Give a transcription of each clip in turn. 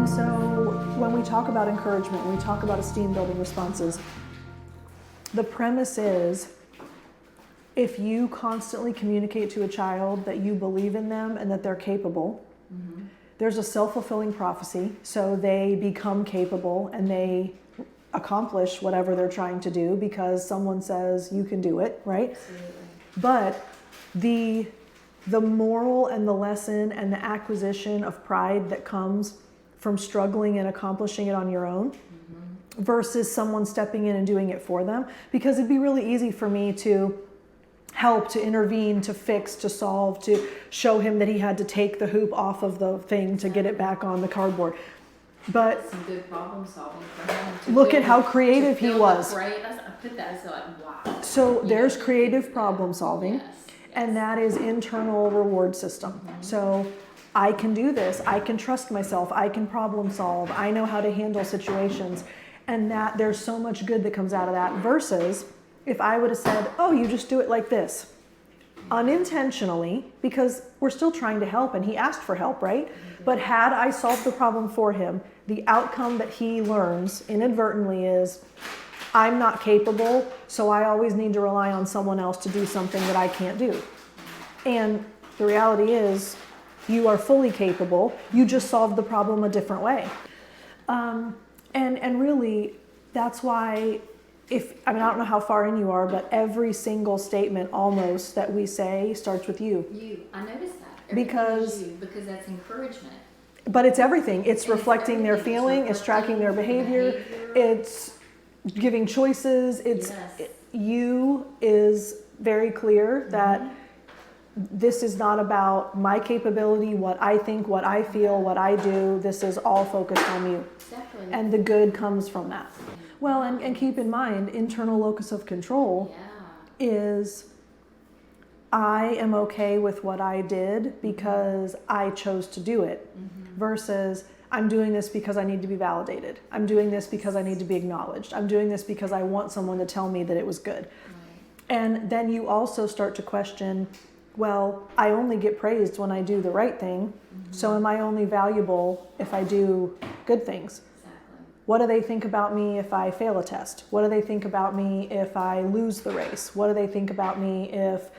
And so when we talk about encouragement, when we talk about esteem building responses, the premise is if you constantly communicate to a child that you believe in them and that they're capable, there's a self-fulfilling prophecy. So they become capable and they accomplish whatever they're trying to do because someone says you can do it, right? Absolutely. But the moral and the lesson and the acquisition of pride that comes from struggling and accomplishing it on your own versus someone stepping in and doing it for them, because it'd be really easy for me to help, to intervene, to fix, to solve, to show him that he had to take the hoop off of the thing to get it back on the cardboard. But some good problem solving for him. Look at how creative he was. I put that as like, wow. So there's creative problem solving, Yes. and that is internal reward system. So I can do this, I can trust myself, I can problem solve, I know how to handle situations, and that there's so much good that comes out of that versus if I would have said, oh, you just do it like this, unintentionally, because we're still trying to help and he asked for help, right? But had I solved the problem for him, the outcome that he learns inadvertently is, I'm not capable, so I always need to rely on someone else to do something that I can't do. And the reality is, you are fully capable, you just solved the problem a different way. And really, that's why I don't know how far in you are, but every single statement almost that we say starts with you. You, I noticed that. Because that's encouragement. But it's everything. It's reflecting their everything. feeling, it's tracking their behavior, it's giving choices, it's Yes. you is very clear that this is not about my capability, what I think, what I feel, what I do. This is all focused on you. Exactly. And the good comes from that. Well, and keep in mind, internal locus of control is I am okay with what I did because I chose to do it versus I'm doing this because I need to be validated. I'm doing this because I need to be acknowledged. I'm doing this because I want someone to tell me that it was good. Right. And then you also start to question, well, I only get praised when I do the right thing. So am I only valuable if I do good things? Exactly. What do they think about me if I fail a test? What do they think about me if I lose the race? What do they think about me if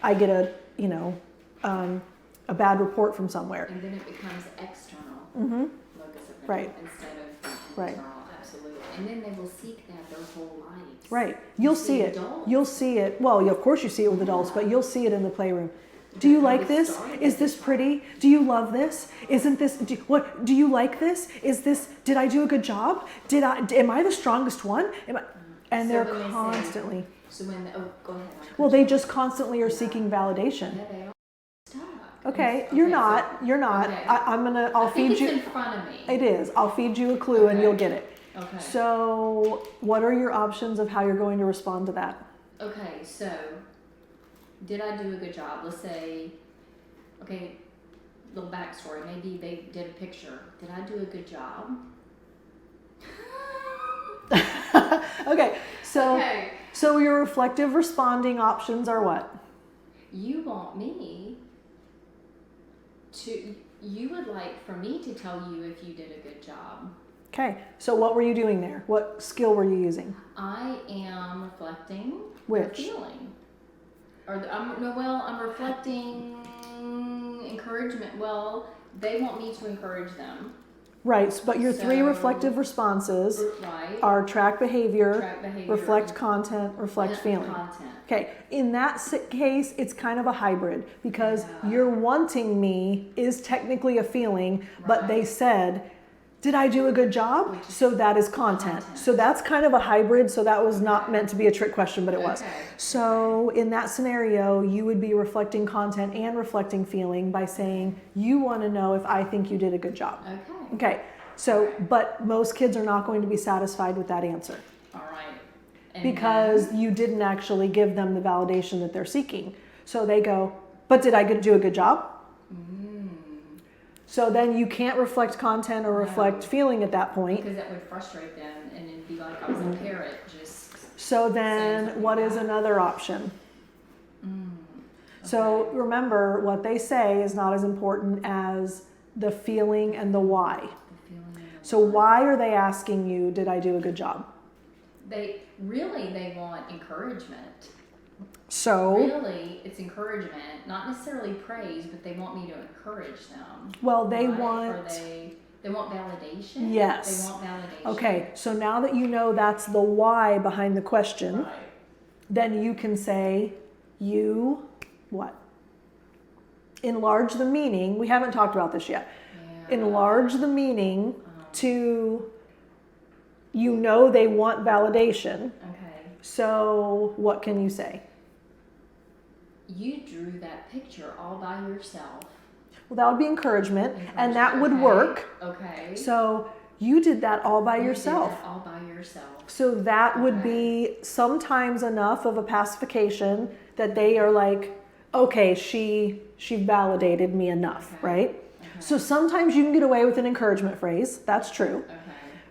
I get a bad report from somewhere? And then it becomes external locus of control Right. instead of Right. internal. Absolutely. And then they will seek that their whole lives. Right. You'll see it. adults. You'll see it. Well, of course you see it with adults, but you'll see it in the playroom. Do you like this? Is this pretty? Do you love this? Isn't this, do you like this? Did I do a good job? Am I the strongest one? And So they're when they say- constantly, So when, go ahead. well, they just constantly are seeking validation. Yeah, they are stuck. Okay, you're not. Okay. I'll I think feed it's you. in front of me. It is. I'll feed you a clue and Okay. you'll get it. Okay. So, what are your options of how you're going to respond to that? Okay, so did I do a good job? Let's say, okay, little backstory. Maybe they did a picture. Did I do a good job? Okay, so Okay. so your reflective responding options are what? You want me to, you would like for me to tell you if you did a good job. Okay, so what were you doing there? What skill were you using? I am reflecting Which? the feeling. I'm reflecting encouragement. Well, they want me to encourage them. Right, but your three So- reflective responses Right. are track behavior, Track behavior. reflect content, reflect Yeah, feeling. Content. Okay, in that case, it's kind of a hybrid because Yeah. you're wanting me is technically a feeling, but they Right. said, did I do a good job? Which is So that is content. content. So that's kind of a hybrid. So that was not meant to be a trick question, but it was. Okay. So in that scenario, you would be reflecting content and reflecting feeling by saying, you want to know if I think you did a good job. Okay. Okay, so, but most kids are not going to be satisfied with that answer All right. And because you didn't actually give them the validation that they're seeking. So they go, but did I do a good job? So then you can't reflect content or reflect feling at that point. because that would frustrate them and it'd be like I was a parrot just. So Saying then something what is back. another option? So remember, what they say is not as important as the feeling and the why. The feeling So why are they asking you, did I do a good job? They want encouragement. So Really, it's encouragement, not necessarily praise, but they want me to encourage them. well, they right? want. Or they want validation. Yes. They want validation. Okay, so now that you know that's the why behind the question, Right. then you can say, you what? Enlarge the meaning. We haven't talked about this yet. Yeah. Enlarge the meaning to, you know, they want validation. Okay. So what can you say? You drew that picture all by yourself. Well, that would be encouragement, and that would Okay. work. Okay. So you did that all by yourself. You did that all by yourself. So that would Okay. be sometimes enough of a pacification that they are like, okay, she validated me enough, Okay. right? Okay. So sometimes you can get away with an encouragement phrase. That's true. Okay.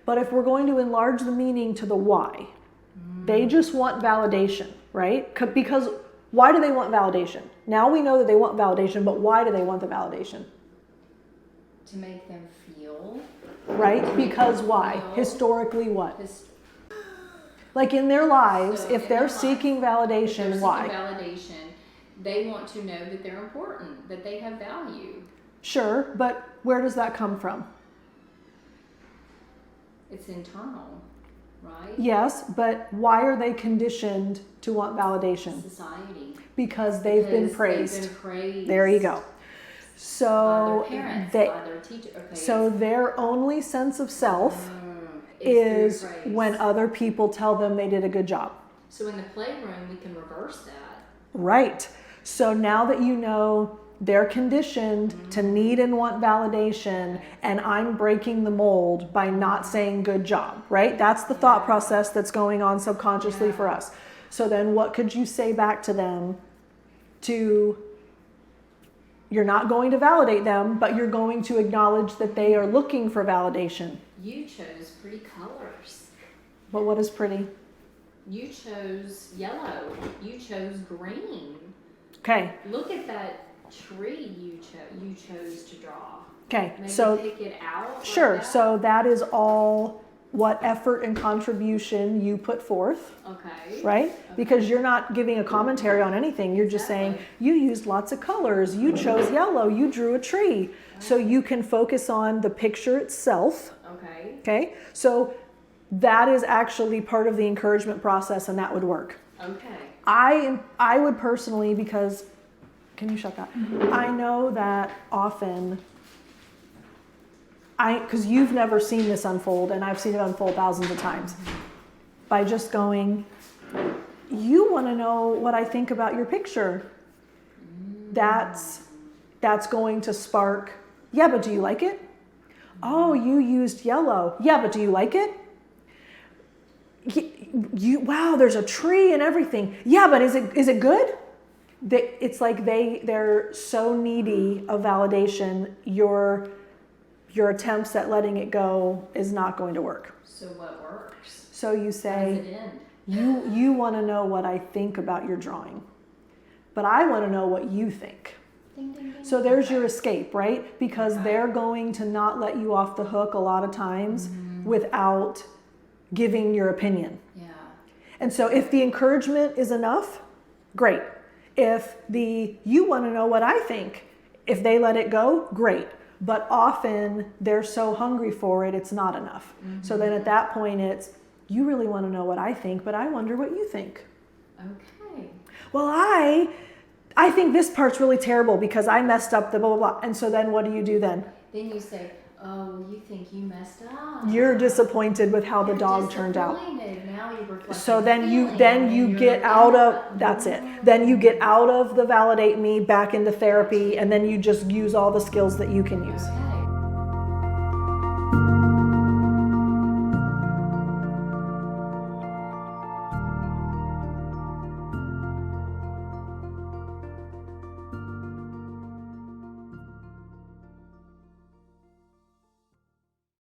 But if we're going to enlarge the meaning to the why, they just want validation, right? Because why do they want validation? Now we know that they want validation, but why do they want the validation? To make them feel. Right? Because why? Feel. Historically what? This, Like in their lives, So if in they're their seeking they're validation, seeking why? validation. They want to know that they're important, that they have value. Sure, but where does that come from? It's internal, right? Yes, but why are they conditioned to want validation? Society. Because they've been Because praised. They've been praised. There you go. So By their parents, they, by their teacher. Okay. so their only sense of self is is through praise. when other people tell them they did a good job. So in the playroom, we can reverse that. Right. So now that you know they're conditioned to need and want validation, and I'm breaking the mold by not saying good job, right? That's the thought process that's going on subconsciously for us. So then what could you say back to them to, you're not going to validate them, but you're going to acknowledge that they are looking for validation. You chose pretty colors. But what is pretty? You chose yellow. You chose green. Okay. Look at that tree you chose to draw. Okay. Maybe So pick it out. Like sure. that. So that is all what effort and contribution you put forth, Okay. right? Because you're not giving a commentary on anything. You're just saying, Exactly. you used lots of colors, you chose yellow, you drew a tree. So you can focus on the picture itself, Okay. okay? So that is actually part of the encouragement process, and that would work. Okay. I would personally, because, can you shut that? I know that often, because you've never seen this unfold, and I've seen it unfold thousands of times, by just going, you want to know what I think about your picture. That's going to spark, yeah, but do you like it? Oh, you used yellow. Yeah, but do you like it? Wow, there's a tree and everything. Yeah, but is it good? It's like they're so needy of validation. Your attempts at letting it go is not going to work. So what works? So you How does say, it end? you want to know what I think about your drawing, but I want to know what you think. Ding, ding, ding. So there's Okay. your escape, right? Because they're going to not let you off the hook a lot of times without giving your opinion. Yeah. And so if the encouragement is enough, great. If you want to know what I think, if they let it go, great. But often they're so hungry for it, it's not enough. So then at that point it's, you really want to know what I think, but I wonder what you think. Okay. Well, I think this part's really terrible because I messed up the blah, blah, blah. And so then what do you do then? Then you say, oh, you think you messed up. You're disappointed with how the You're dog turned out. disappointed. Now you reflect So on then the you feeling, get out of, that's it. Then you get out of the validate me back into therapy, and then you just use all the skills that you can use. Okay.